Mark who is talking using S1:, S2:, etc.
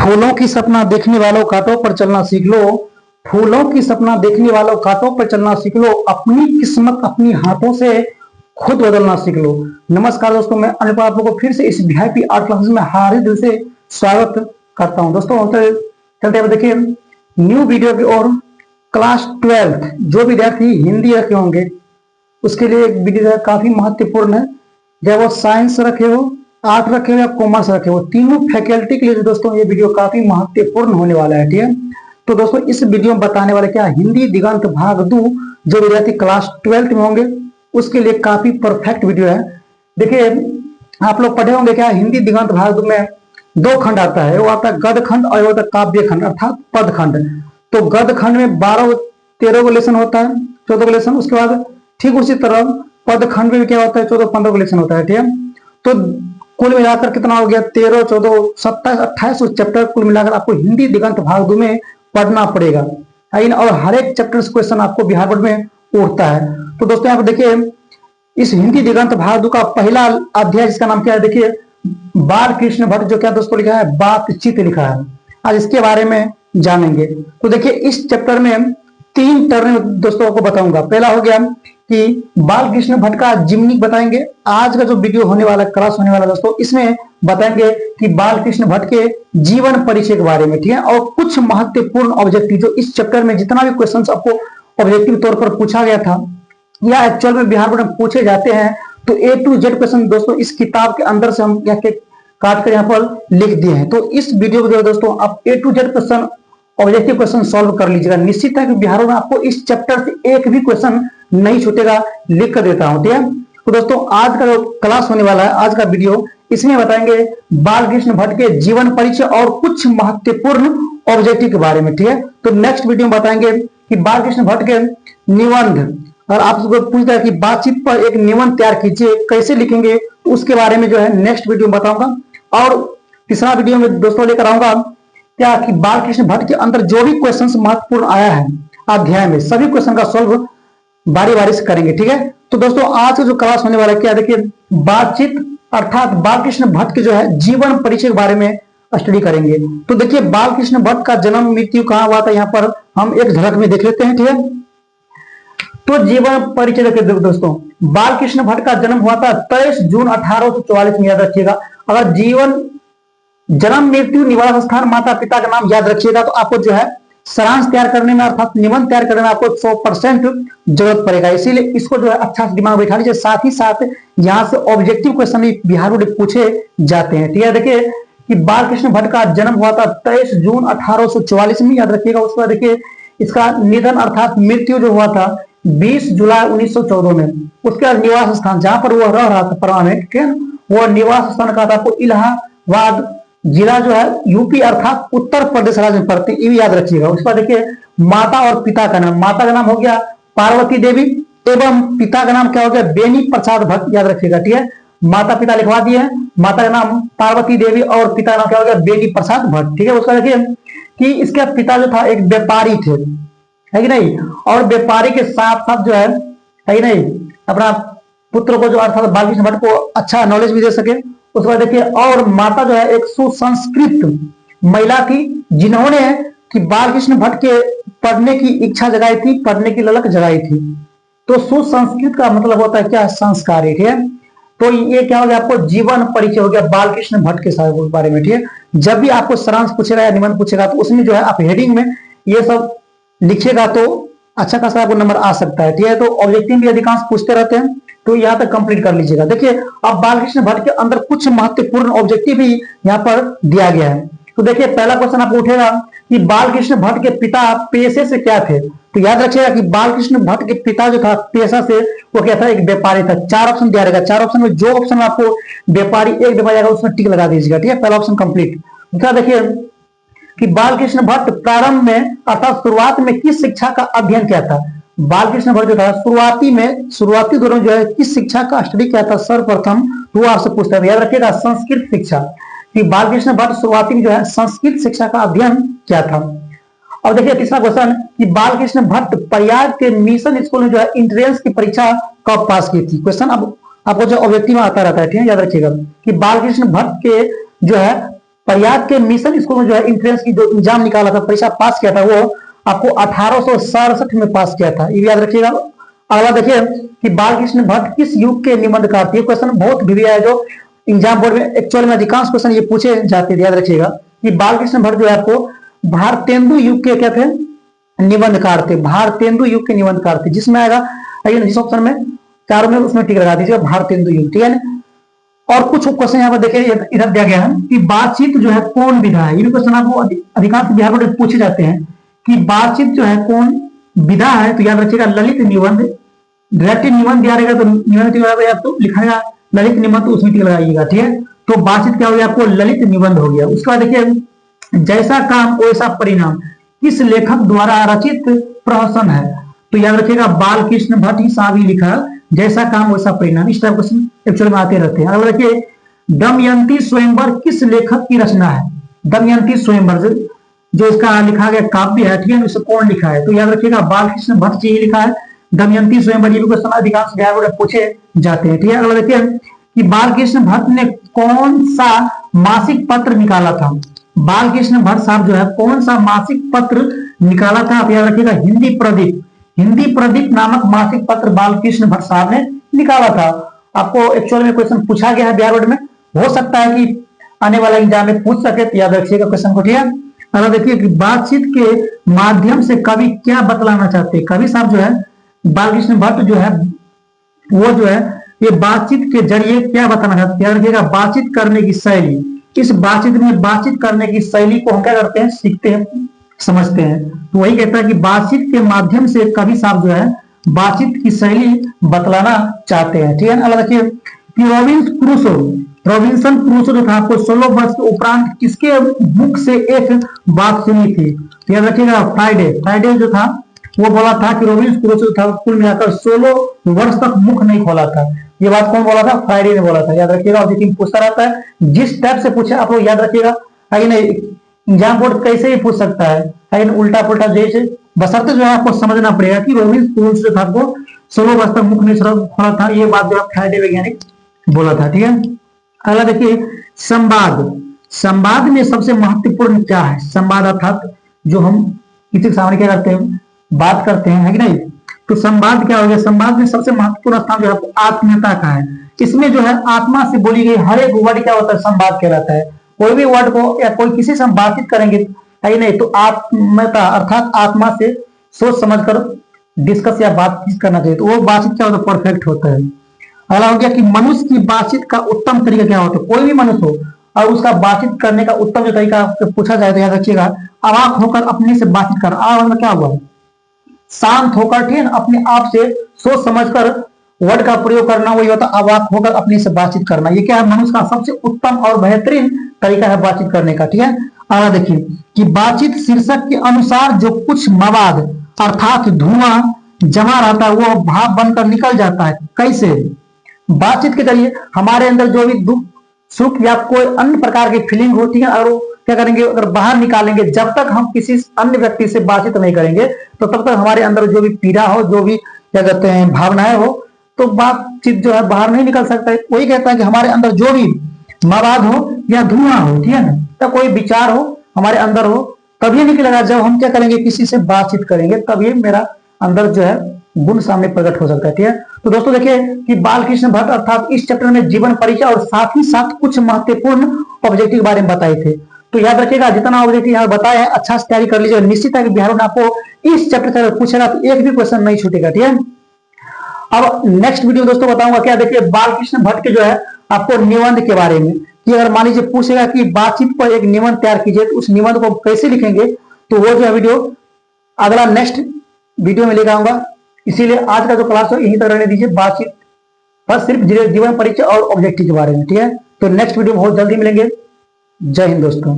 S1: फूलों की सपना देखने वालों कांटों पर चलना सीख लो। फूलों की सपना देखने वालों कांटों पर चलना सीख लो। अपनी किस्मत अपनी हाथों से खुद बदलना सीख लो। नमस्कार दोस्तों, मैं अनिल आप लोगों को फिर से इस वीआईपी आर्ट क्लासेस में हार्दिक दिल से स्वागत करता हूं। दोस्तों चलते हैं, देखिए न्यू वीडियो की ओर। क्लास 12 जो विद्यार्थी हिंदी रखे होंगे उसके लिए एक वीडियो काफी महत्वपूर्ण है। जब वो साइंस रखे हो, आर्ट रखे हो या कॉमर्स रखे हो, तीनों फैकल्टी के लिए दोस्तों ये वीडियो काफी महत्वपूर्ण होने वाला है। ठीक है, तो दोस्तों इस वीडियो में बताने वाले क्या हिंदी दिगंत भाग 2 जो विद्यार्थी क्लास 12 में होंगे उसके लिए काफी परफेक्ट वीडियो है। देखिए आप लोग पढ़े होंगे क्या, हिंदी दिगंत भाग 2 में 2 खंड आता है। वो आता है गद्य खंड और वो आता है काव्य खंड अर्थात पद खंड। तो गद्य खंड में 13 को लेसन होता है, 14 को लेसन। उसके बाद ठीक उसी तरह पद खंड में भी क्या होता है, 14-15 को लेसन होता है। ठीक है, तो कुल मिलाकर कितना हो गया, 13, 14, 27, 28 चैप्टर कुल मिलाकर आपको हिंदी दिगंत भाग 2 में पढ़ना पड़ेगा। और हर एक चैप्टर से क्वेश्चन आपको बिहार बोर्ड में उठता है। तो दोस्तों यहाँ पर देखिए इस हिंदी दिगंत भाग 2 का पहला अध्याय जिसका नाम क्या है, देखिए बाल कृष्ण भट्ट जो क्या दोस्तों लिखा है, बातचीत लिखा है। आज इसके बारे में जानेंगे। तो देखिए इस चैप्टर में 3 टर्म दोस्तों को बताऊंगा। पहला हो गया कि बाल कृष्ण भट्ट का जिम्निक बताएंगे। आज का जो वीडियो होने वाला क्लास होने वाला दोस्तों इसमें बताएंगे कि बाल कृष्ण भट्ट के जीवन परिचय के बारे में। ठीक है, और कुछ महत्वपूर्ण ऑब्जेक्टिव जो इस चैप्टर में जितना भी क्वेश्चन आपको ऑब्जेक्टिव तौर पर पूछा गया था या एक्चुअल में बिहार बोर्ड में पूछे जाते हैं, तो A to Z क्वेश्चन दोस्तों इस किताब के अंदर से हम काट कर यहाँ पर लिख दिए हैं। तो इस वीडियो को दोस्तों आप A to Z question objective question solve कर लीजिएगा। निश्चित है कि बिहार में आपको इस चैप्टर से एक भी क्वेश्चन नहीं छूटेगा, लिख कर देता हूं। ठीक है, तो दोस्तों आज का जो क्लास होने वाला है, आज का वीडियो इसमें बताएंगे बाल कृष्ण भट्ट के जीवन परिचय और कुछ महत्वपूर्ण ऑब्जेक्टिव के बारे में। ठीक है, तो नेक्स्ट वीडियो में बताएंगे कि बाल कृष्ण भट्ट के निबंध, और आप पूछता है कि बातचीत पर एक निबंध तैयार कीजिए, कैसे लिखेंगे उसके बारे में जो है नेक्स्ट वीडियो में बताऊंगा। और तीसरा वीडियो में दोस्तों लेकर आऊंगा क्या कि बाल कृष्ण भट्ट के अंदर जो भी क्वेश्चन महत्वपूर्ण आया है अध्याय में, सभी क्वेश्चन का सॉल्व बारी बारी से करेंगे। ठीक है, तो दोस्तों आज का जो क्लास होने वाला है क्या, देखिए बातचीत अर्थात बाल कृष्ण भट्ट के जो है जीवन परिचय के बारे में स्टडी करेंगे। तो देखिए बाल कृष्ण भट्ट का जन्म मृत्यु कहाँ हुआ था, यहाँ पर हम एक झलक में देख लेते हैं। ठीक है, तो जीवन परिचय देखिए दोस्तों, बाल कृष्ण भट्ट का जन्म हुआ था 23 जून 1844 में, याद रखिएगा। अगर जीवन जन्म मृत्यु निवास स्थान माता पिता का नाम याद रखिएगा तो आपको जो है सारांश तैयार करने में अर्थात निबंध तैयार करने में आपको 100% जरूरत पड़ेगा। इसीलिए इसको जो है अच्छा से दिमाग में बैठा लीजिए। साथ ही साथ यहाँ से ऑब्जेक्टिव क्वेश्चन भी बिहार बोर्ड पूछे जाते हैं। ठीक है, देखिए कि बाल कृष्ण भट्ट का जन्म हुआ था 23 जून 1844 में, याद रखिएगा। उसके बाद देखिए इसका निधन अर्थात मृत्यु जो हुआ था 20 जुलाई 1914 में। उसका निवास स्थान जहां पर वो रह रहा था परमानेंट, ठीक है, वो निवास स्थान का था आपको इलाहाबाद जिला जो है यूपी अर्थात उत्तर प्रदेश राज्य में पड़ते, ये भी याद रखिएगा। उसके बाद देखिए माता और पिता का नाम, माता का नाम हो गया पार्वती देवी एवं पिता का नाम क्या हो गया, बेनी प्रसाद भट्ट, याद रखिएगा। ठीक है, माता पिता लिखवा दिए हैं, माता का नाम पार्वती देवी और पिता का नाम क्या हो गया, बेनी प्रसाद भट्ट। ठीक है, उसका देखिए कि इसके पिता जो था एक व्यापारी थे, है कि नहीं, और व्यापारी के साथ साथ जो है कि नहीं अपना पुत्र को जो अर्थात बाल कृष्ण भट्ट को अच्छा नॉलेज भी दे सके। उसके बाद देखिए और माता जो है एक सुसंस्कृत महिला थी जिन्होंने कि बाल कृष्ण भट्ट के पढ़ने की इच्छा जगाई थी, पढ़ने की ललक जगाई थी। तो सुसंस्कृत का मतलब होता है क्या, संस्कारी। ठीक है, तो ये क्या हो गया, आपको जीवन परिचय हो गया बाल कृष्ण भट्ट के बारे में। ठीक है, जब भी आपको सारांश पूछेगा या निबंध पूछेगा तो उसमें जो है आप हेडिंग में ये सब लिखिएगा तो अच्छा खासा आपको नंबर आ सकता है। ठीक है, तो ऑब्जेक्टिव भी अधिकांश पूछते रहते हैं, तो यहाँ तक कंप्लीट कर लीजिएगा। देखिए अब बालकृष्ण भट्ट के अंदर कुछ महत्वपूर्ण ऑब्जेक्टिव भी यहाँ पर दिया गया है। तो देखिए पहला क्वेश्चन आपको उठेगा कि बालकृष्ण भट्ट के पिता पेशे से क्या थे। तो याद रखिएगा कि बालकृष्ण भट्ट के पिता जो था पेशा से वो क्या था, एक व्यापारी था। 4 ऑप्शन दिया रहेगा, 4 ऑप्शन में जो ऑप्शन आपको व्यापारी एक दबा जाएगा उसमें टिक लगा दीजिएगा। ठीक है, पहला ऑप्शन कंप्लीट। दूसरा देखिए कि बालकृष्ण भट्ट प्रारंभ में अर्थात शुरुआत में किस शिक्षा का अध्ययन किया था। बालकृष्ण भट्ट जो था शुरुआती दौरान जो है किस शिक्षा का स्टडी किया था सर्वप्रथम, वो आपसे पूछता है। याद रखिएगा संस्कृत शिक्षा, कि बालकृष्ण भट्ट शुरुआती में जो है संस्कृत शिक्षा का अध्ययन किया था। और देखिए तीसरा क्वेश्चन कि बालकृष्ण भट्ट प्रयाग के मिशन स्कूल में जो है इंट्रेंस की परीक्षा कब पास की थी। क्वेश्चन अब आपको जो ऑब्जेक्टिव में आता रहता है। ठीक है, याद रखिएगा कि बालकृष्ण भट्ट के जो है प्रयाग के मिशन स्कूल में जो है इंट्रेंस की जो एग्जाम निकाला था, परीक्षा पास किया था, वो आपको 1867 में पास किया था, ये याद रखिएगा। अगला देखिए कि बालकृष्ण भट्ट किस युग के निबंधकार थे। ये क्वेश्चन बहुत भिड़िया है, जो एग्जाम बोर्ड में एक्चुअल में अधिकांश क्वेश्चन ये पूछे जाते थे, याद रखिएगा कि बालकृष्ण भट्ट जो है आपको भारतेंदु युग के क्या थे, निबंधकार थे, भारतेंदु युग के निबंधकार थे। जिसमें आएगा जिस ऑप्शन में चारों में उसमें टिक लगा दीजिएगा भारतेंदु युग, ठीक है ना। और कुछ क्वेश्चन यहाँ पर देखिए इधर दिया गया है कि बातचीत जो है कौन विधा है। ये भी क्वेश्चन आपको अधिकांश बिहार बोर्ड में पूछे जाते हैं कि बातचीत जो है कौन विधा है। तो याद रखिएगा ललित निबंध, डायरेक्टिव निबंध दिया रहेगा तो निबंध तो लिखाएगा ललित निबंध, तो उसमें टिक लगाइएगा, ठीक है। तो बातचीत क्या हो गया आपको, ललित निबंध हो गया। उसके बाद देखिए जैसा काम वैसा परिणाम किस लेखक द्वारा रचित प्रहसन है। तो याद रखिएगा बालकृष्ण भट्ट ही साहब ही लिखा जैसा काम वैसा परिणाम। इस टाइप क्वेश्चन एक्चुअल में आते रहते हैं। अगर देखिए दमयंती स्वयंवर किस लेखक की रचना है। दमयंती स्वयंवर जो इसका लिखा गया काव्य है, ठीक है, इसे कौन लिखा है। तो याद रखिएगा बालकृष्ण भट्ट जी ही लिखा है दमयंती स्वयंवर। ये भी क्वेश्चन अधिकांश बिहार बोर्ड में पूछे जाते हैं, ठीक है। अगर देखिए कि बालकृष्ण भट्ट ने कौन सा मासिक पत्र निकाला था। बालकृष्ण भट्ट साहब जो है कौन सा मासिक पत्र निकाला था। आप याद रखिएगा हिंदी प्रदीप, हिंदी प्रदीप नामक मासिक पत्र बालकृष्ण भट्ट साहब ने निकाला था। आपको एक्चुअल में क्वेश्चन पूछा गया है बिहार बोर्ड में, हो सकता है कि आने वाला एग्जाम में पूछ सके, तो याद रखिएगा क्वेश्चन को, ठीक है। अगर देखिए कि बातचीत के माध्यम से कवि क्या बतलाना चाहते हैं। कवि साहब जो है बालकृष्ण भट्ट जो है वो जो है ये बातचीत के जरिए क्या बताना चाहते हैं। याद रखिएगा बातचीत करने की शैली, इस बातचीत में बातचीत करने की शैली को हम क्या करते हैं, सीखते हैं, समझते हैं। तो वही कहता है कि बातचीत के माध्यम से कवि साहब जो है बातचीत की शैली बतलाना चाहते हैं, ठीक है। अगला देखिए कि रॉबिन्सन क्रूसो जो था आपको 16 वर्ष के उपरांत किसके मुख से एक बात सुनी थी। तो याद रखिएगा फ्राइडे जो था वो बोला था कि रॉबिन्सन क्रूसो था कुल मिलाकर 16 वर्ष तक मुख नहीं खोला था। ये बात कौन बोला था, फ्राइडे ने बोला था, याद रखिएगा। और देखिए पूछता रहता है जिस टाइप से पूछे आप लोग याद रखिएगा, एग्जाम बोर्ड कैसे ही पूछ सकता है, लेकिन उल्टा पुल्टा जैसे बशर्ते जो है आपको समझना पड़ेगा कि रॉबिन्सन क्रूसो जो था आपको 16 वर्ष तक मुख नहीं खोला था। ये बात जो फ्राइडे वैज्ञानिक बोला था, ठीक है। अगला देखिए संवाद में सबसे महत्वपूर्ण क्या है। संवाद अर्थात जो हम किसी के सामने क्या करते हैं, बात करते हैं, है कि नहीं। तो संवाद क्या हो गया, संवाद में सबसे महत्वपूर्ण स्थान जो है आत्मीयता का है। इसमें जो है आत्मा से बोली गई हर एक वर्ड क्या होता है, संवाद कहलाता है। कोई भी वर्ड को या कोई किसी से हम बातचीत करेंगे, है कि नहीं, तो आत्मीयता अर्थात आत्मा से सोच समझकर डिस्कस या बातचीत करना चाहिए, तो वो बातचीत क्या होता है, परफेक्ट होता है। अगला हो गया कि मनुष्य की बातचीत का उत्तम तरीका क्या होता है। कोई भी मनुष्य हो और उसका बातचीत करने का उत्तम जो तरीका पूछा जाए तो याद रखिएगा अवाक होकर अपने से बातचीत कर। मतलब क्या हुआ, शांत होकर, ठीक है, अपने आप से सोच समझकर वर्ड का प्रयोग करना, वही होता है अवाक होकर अपने से बातचीत करना। ये क्या है, मनुष्य का सबसे उत्तम और बेहतरीन तरीका है बातचीत करने का, ठीक है। अगला देखिए कि बातचीत शीर्षक के अनुसार जो कुछ मवाद अर्थात धुआं जमा रहता है वो भाप बनकर निकल जाता है। कैसे, बातचीत के जरिए हमारे अंदर जो भी दुख सुख या कोई अन्य प्रकार की फीलिंग होती है और क्या करेंगे, अगर बाहर निकालेंगे। जब तक हम किसी अन्य व्यक्ति से बातचीत नहीं करेंगे तो तब तक हमारे अंदर जो भी पीड़ा हो, जो भी क्या कहते हैं भावनाएं हो, तो बातचीत जो है बाहर नहीं निकल सकता है। वही कहता है कि हमारे अंदर जो भी मवाद हो या धुआं हो, ठीक है ना, तो कोई विचार हो हमारे अंदर हो, तभी निकलेगा जब हम क्या करेंगे, किसी से बातचीत करेंगे, तभी मेरा अंदर जो है गुण सामने प्रकट हो सकता है, ठीक है। तो दोस्तों देखिए कि बालकृष्ण भट्ट अर्थात इस चैप्टर में जीवन परिचय और साथ ही साथ कुछ महत्वपूर्ण ऑब्जेक्टिव के बारे में बताए थे। तो याद रखिएगा जितना ऑब्जेक्टिव यहाँ बताया है अच्छा से तैयारी कर लीजिए। निश्चित है कि बिहार में आपको इस चैप्टर से पूछेगा तो एक भी क्वेश्चन नहीं छूटेगा, ठीक है। अब नेक्स्ट वीडियो दोस्तों बताऊंगा क्या, देखिए बालकृष्ण भट्ट के जो है आपको निबंध के बारे में, कि अगर मान लीजिए पूछेगा कि बातचीत पर एक निबंध तैयार कीजिए तो उस निबंध को कैसे लिखेंगे, तो वो जो है वीडियो अगला नेक्स्ट वीडियो में लेकर आऊंगा। इसीलिए आज का जो क्लास है यहीं तक रहने दीजिए, बातचीत बस सिर्फ जीवन परिचय और ऑब्जेक्टिव के बारे में, ठीक है। तो नेक्स्ट वीडियो बहुत जल्दी मिलेंगे। जय हिंद दोस्तों।